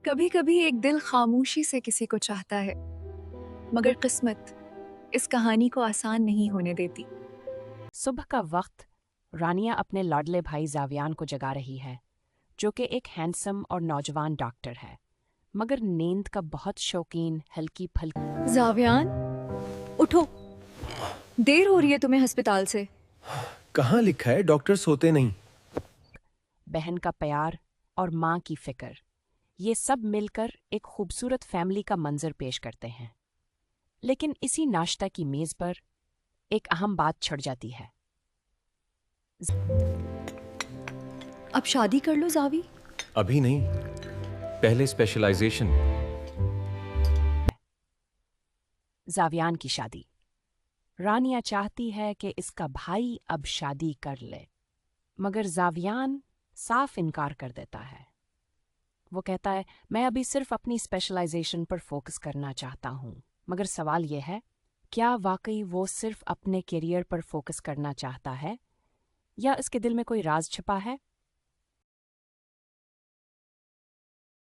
کبھی کبھی ایک دل خاموشی سے کسی کو چاہتا ہے، مگر قسمت اس کہانی کو آسان نہیں ہونے دیتی۔ صبح کا وقت رانیہ اپنے لاڈلے بھائی زاویان کو جگا رہی ہے، جو کہ ایک ہینڈسم اور نوجوان ڈاکٹر ہے، مگر نیند کا بہت شوقین ہلکی پھلکی۔ زاویان، اٹھو، دیر ہو رہی ہے تمہیں ہسپتال سے۔ کہاں لکھا ہے ڈاکٹر سوتے نہیں؟ بہن کا پیار اور ماں کی فکر، یہ سب مل کر ایک خوبصورت فیملی کا منظر پیش کرتے ہیں۔ لیکن اسی ناشتہ کی میز پر ایک اہم بات چھڑ جاتی ہے۔ اب شادی کر لو زاوی۔ ابھی نہیں، پہلے اسپیشلائزیشن۔ زاویان کی شادی۔ رانیہ چاہتی ہے کہ اس کا بھائی اب شادی کر لے، مگر زاویان صاف انکار کر دیتا ہے۔ وہ کہتا ہے، میں ابھی صرف اپنی اسپیشلائزیشن پر فوکس کرنا چاہتا ہوں۔ مگر سوال یہ ہے، کیا واقعی وہ صرف اپنے کیریئر پر فوکس کرنا چاہتا ہے، یا اس کے دل میں کوئی راز چھپا ہے؟